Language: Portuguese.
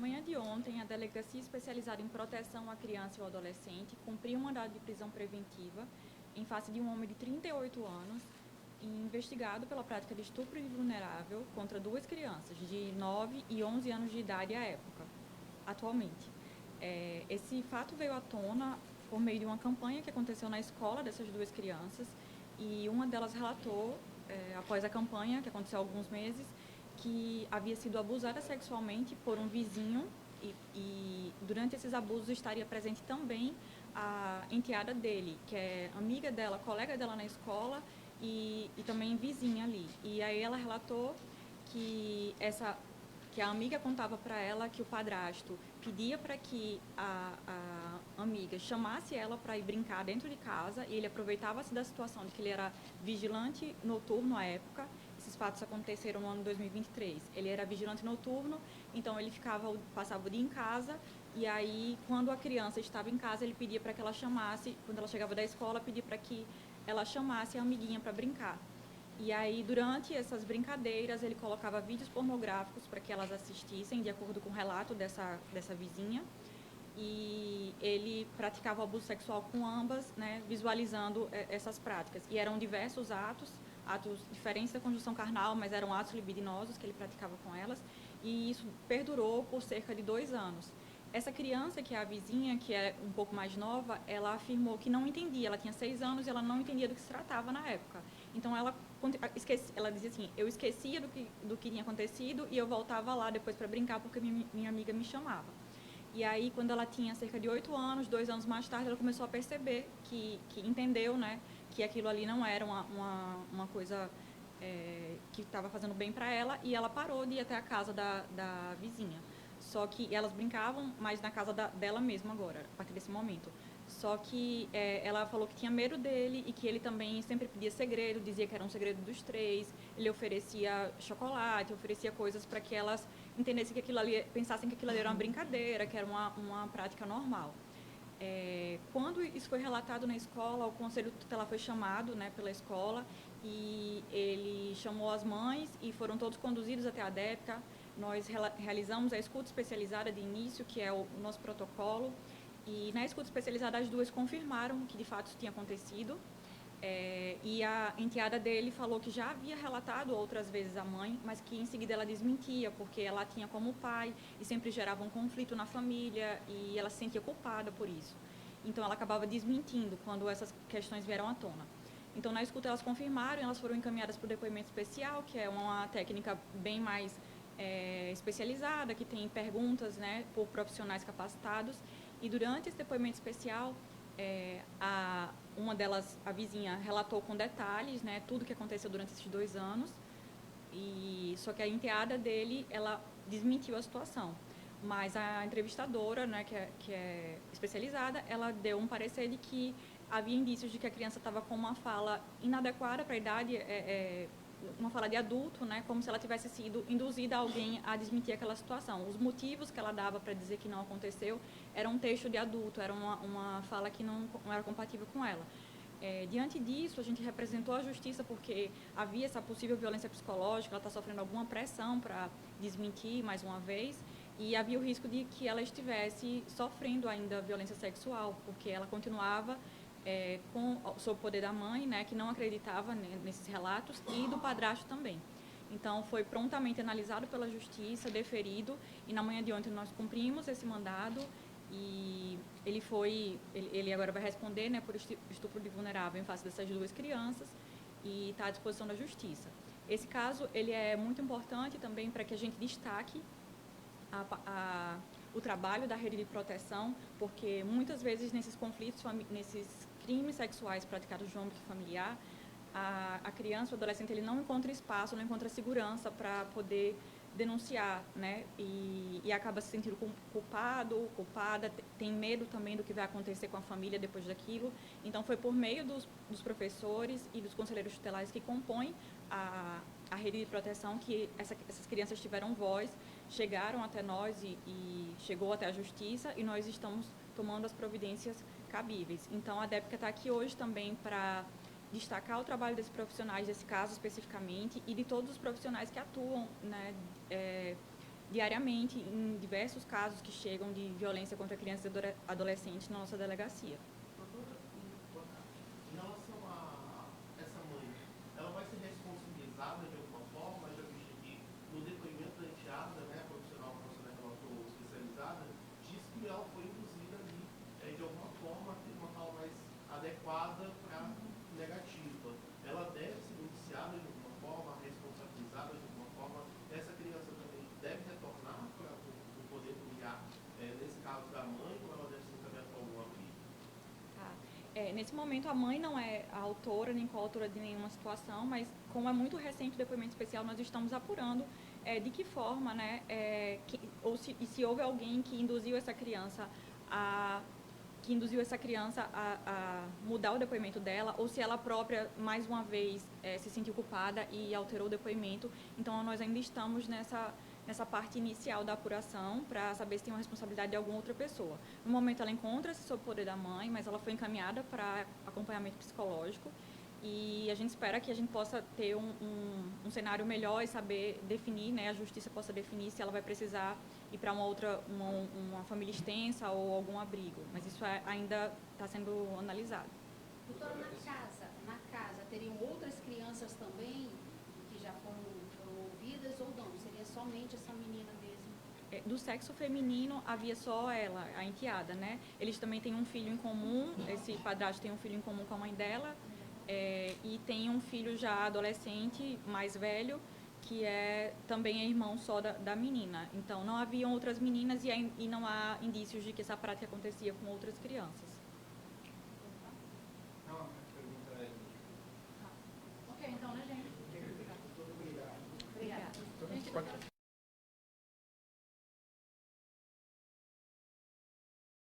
manhã de ontem, a Delegacia Especializada em Proteção à Criança e ao Adolescente cumpriu um mandado de prisão preventiva em face de um homem de 38 anos, investigado pela prática de estupro de vulnerável contra duas crianças de 9 e 11 anos de idade à época, atualmente. Esse fato veio à tona por meio de uma campanha que aconteceu na escola dessas duas crianças, e uma delas relatou, após a campanha, que aconteceu há alguns meses, que havia sido abusada sexualmente por um vizinho, e durante esses abusos estaria presente também a enteada dele, que é amiga dela, colega dela na escola e também vizinha ali. E aí ela relatou que a amiga contava para ela que o padrasto pedia para que a amiga chamasse ela para ir brincar dentro de casa, e ele aproveitava-se da situação de que ele era vigilante noturno à época. Esses fatos aconteceram no ano 2023. Ele era vigilante noturno, então ele passava o dia em casa, e aí, quando a criança estava em casa, ele pedia para que ela chamasse, quando ela chegava da escola, pedia para que ela chamasse a amiguinha para brincar. E aí, durante essas brincadeiras, ele colocava vídeos pornográficos para que elas assistissem, de acordo com o relato dessa vizinha. E ele praticava o abuso sexual com ambas, né, visualizando essas práticas. E eram diversos atos diferentes da conjunção carnal, mas eram atos libidinosos que ele praticava com elas. E isso perdurou por cerca de 2 anos. Essa criança, que é a vizinha, que é um pouco mais nova, ela afirmou que não entendia. Ela tinha 6 anos e ela não entendia do que se tratava na época. Então, ela dizia assim, eu esquecia do que tinha acontecido e eu voltava lá depois para brincar porque minha amiga me chamava. E aí, quando ela tinha cerca de 8 anos, 2 anos mais tarde, ela começou a perceber que entendeu, né, que aquilo ali não era uma coisa que estava fazendo bem para ela, e ela parou de ir até a casa da vizinha. Só que elas brincavam mais na casa dela mesma agora, a partir desse momento. Só que ela falou que tinha medo dele e que ele também sempre pedia segredo, dizia que era um segredo dos três. Ele oferecia chocolate, oferecia coisas para que elas entendessem que aquilo ali, pensassem que aquilo ali era uma brincadeira, que era uma prática normal. Quando isso foi relatado na escola, o conselho tutelar foi chamado, né, pela escola, e ele chamou as mães e foram todos conduzidos até a DEPCA. Nós realizamos a escuta especializada de início, que é o nosso protocolo, e na escuta especializada as duas confirmaram que de fato isso tinha acontecido. E a enteada dele falou que já havia relatado outras vezes à mãe, mas que em seguida ela desmentia, porque ela tinha como pai e sempre gerava um conflito na família e ela se sentia culpada por isso. Então ela acabava desmentindo quando essas questões vieram à tona. Então na escuta elas confirmaram e elas foram encaminhadas para o depoimento especial, que é uma técnica bem mais especializada, que tem perguntas, né, por profissionais capacitados. E durante esse depoimento especial, uma delas, a vizinha, relatou com detalhes, né, tudo que aconteceu durante esses 2 anos, só que a enteada dele, ela desmentiu a situação. Mas a entrevistadora, né, que é especializada, ela deu um parecer de que havia indícios de que a criança estava com uma fala inadequada para a idade, uma fala de adulto, né, como se ela tivesse sido induzida a alguém a desmentir aquela situação. Os motivos que ela dava para dizer que não aconteceu era um texto de adulto, era uma fala que não era compatível com ela. Diante disso, a gente representou a justiça porque havia essa possível violência psicológica, ela está sofrendo alguma pressão para desmentir mais uma vez, e havia o risco de que ela estivesse sofrendo ainda violência sexual, porque ela continuava sob o poder da mãe, né, que não acreditava nesses relatos, e do padrasto também. Então, foi prontamente analisado pela justiça, deferido, e na manhã de ontem nós cumprimos esse mandado, e ele agora vai responder, né, por estupro de vulnerável em face dessas duas crianças, e está à disposição da justiça. Esse caso ele é muito importante também para que a gente destaque o trabalho da rede de proteção, porque muitas vezes nesses conflitos, nesses crimes sexuais praticados no âmbito familiar, a criança ou adolescente ele não encontra espaço, não encontra segurança para poder denunciar, né? E acaba se sentindo culpado, culpada, tem medo também do que vai acontecer com a família depois daquilo. Então, foi por meio dos professores e dos conselheiros tutelares que compõem a rede de proteção que essas crianças tiveram voz, chegaram até nós e chegou até a justiça, e nós estamos tomando as providências cabíveis. Então, a DEPCA está aqui hoje também para destacar o trabalho desses profissionais, desse caso especificamente, e de todos os profissionais que atuam, né, diariamente em diversos casos que chegam de violência contra crianças e adolescentes na nossa delegacia. Doutora, em relação a essa mãe, ela vai ser responsabilizada de alguma forma, já visto que no depoimento da enteada, né, a profissional relator especializada, diz que ela foi induzida ali, de alguma forma, a ter uma fala mais adequada para negativa. Ela deve ser indiciada de alguma forma, responsabilizada de alguma forma. Essa criança também deve retornar para o poder familiar, nesse caso da mãe, ou ela deve ser encaminhada para algum abrigo? Tá. Nesse momento, a mãe não é a autora nem coautora de nenhuma situação, mas como é muito recente o depoimento especial, nós estamos apurando de que forma, né, se houve alguém que induziu essa criança a mudar o depoimento dela, ou se ela própria, mais uma vez, se sentiu culpada e alterou o depoimento. Então, nós ainda estamos nessa parte inicial da apuração para saber se tem uma responsabilidade de alguma outra pessoa. No momento, ela encontra-se sob o poder da mãe, mas ela foi encaminhada para acompanhamento psicológico e a gente espera que a gente possa ter um cenário melhor e saber definir, né, a justiça possa definir se ela vai precisar ir para uma família extensa ou algum abrigo, mas isso ainda está sendo analisado. Doutora, na casa, teriam outras crianças também que já foram ouvidas ou não? Seria somente essa menina mesmo? Do sexo feminino, havia só ela, a enteada, né? Eles também têm um filho em comum, esse padrasto tem um filho em comum com a mãe dela, e tem um filho já adolescente, mais velho, que também é irmão só da menina. Então, não haviam outras meninas e não há indícios de que essa prática acontecia com outras crianças. Não, a pergunta é... Ok, então, né, gente? Obrigado. Obrigada. Obrigada. Pode...